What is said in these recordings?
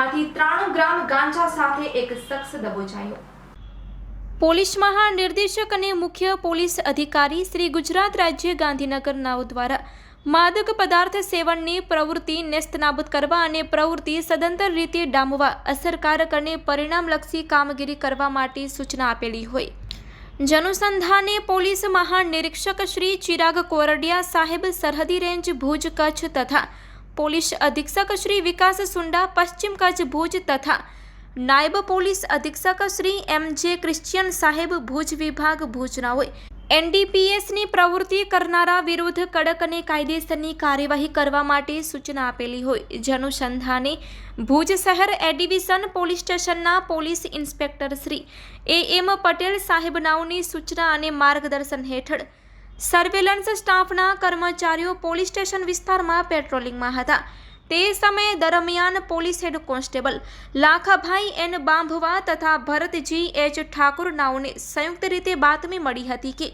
ભુજમાંથી 93 ગ્રામ ગાંજા સાથે એક શખ્સ દબોચાયો। પોલીસ મહાનિર્દેશક અને મુખ્ય પોલીસ અધિકારી શ્રી ગુજરાત રાજ્ય ગાંધીનગર નાઓ દ્વારા માદક પદાર્થ સેવનની પ્રવૃત્તિ નેસ્તનાબૂદ કરવા અને પ્રવૃત્તિ સદંતર રીતે ડામવા અસરકારક અને પરિણામલક્ષી કામગીરી કરવા માટે સૂચના આપેલી હોય। જનુસંધાને પોલીસ મહાનિરીક્ષક શ્રી ચિરાગ કોરડિયા સાહેબ સરહદી રેન્જ ભુજ કચ્છ તથા પોલીસ અધિક્ષક શ્રી વિકાસ સુંડા પશ્ચિમ કચ્છ ભુજ તથા નાયબ પોલીસ અધિક્ષક શ્રી એમ.જે. ક્રિશ્ચિયન સાહેબ ભુજ વિભાગ ભુજનાઓએ એનડીપીએસની પ્રવૃત્તિ કરનારા વિરુદ્ધ કડક અને કાયદેસરની કાર્યવાહી કરવા માટે સૂચના આપેલી હોય। જનુસંધાને ભુજ શહેર એ ડિવિઝન પોલીસ સ્ટેશનના police inspector Shri A M. Patel સાહેબનાઓની સૂચના અને માર્ગદર્શન હેઠળ સર્વેલન્સ સ્ટાફના કર્મચારીઓ પોલીસ સ્ટેશન વિસ્તારમાં પેટ્રોલિંગમાં હતા। તે સમય દરમિયાન police head constable Lakhabhai N Bambhava તથા ભરતજી એચ ઠાકુર નાઓને સંયુક્ત રીતે બાતમી મળી હતી કે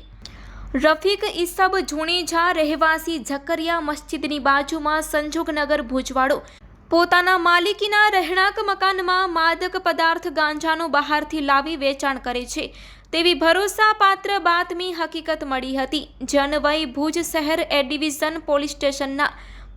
રફીક ઈસબ જુણીજા રહેવાસી ઝકરિયા મસ્જિદની બાજુમાં સંજોગનગર ભુજવાડો પોતાના માલિકીના રહેણાંક મકાનમાં માદક પદાર્થ ગાંજાનું બહારથી લાવી વેચાણ કરે છે તેવી ભરોસાપાત્ર બાતમી હકીકત મળી હતી। જનવઈ ભુજ શહેર એ ડિવિઝન પોલીસ સ્ટેશનના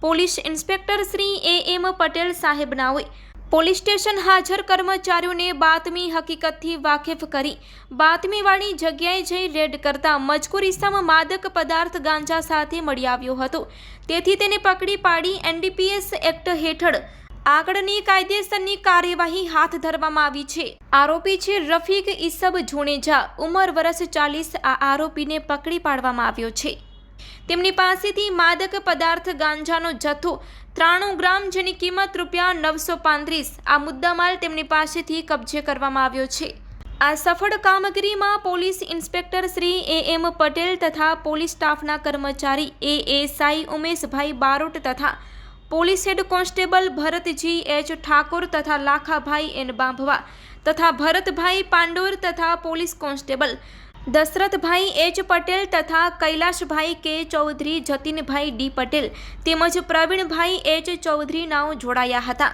police inspector Shri A M. Patel સાહેબનાઓએ પોલીસ સ્ટેશન હાજર કર્મચારીઓને બાતમી હકીકતથી વાકેફ કરી બાતમીવાળી જગ્યાએ જઈ રેડ કરતા મજકૂર ઇસમ માદક પદાર્થ ગાંજા સાથે મળી આવ્યો હતો। તેથી તેને પકડી પાડી એનડીપીએસ એક્ટ હેઠળ આગળની કાયદેસરની કાર્યવાહી હાથ ધરવામાં આવી છે। આરોપી છે રફીક ઈસબ જુણેજા, ઉંમર વર્ષ 40। આ આરોપીને પકડી પાડવામાં આવ્યો છે। તેમની પાસેથી માદક પદાર્થ ગાંજાનો જથ્થો 93 ગ્રામ જેની કિંમત ₹935 આ મુદ્દામાલ તેમની પાસેથી કબજે કરવામાં આવ્યો છે। આ સફળ કામગીરીમાં police inspector Shri A M. Patel તથા પોલીસ સ્ટાફના કર્મચારી એએસઆઈ ઉમેશભાઈ બારોટ તથા police head constable Bharatji H Thakor તથા લાખાભાઈ એન બાંભવા તથા ભરતભાઈ પાંડોર તથા police constable Dashrathbhai H Patel તથા કૈલાશભાઈ કે ચૌધરી, જતીનભાઈ ડી પટેલ તેમજ પ્રવીણભાઈ એચ ચૌધરી નાઓ જોડાયા હતા।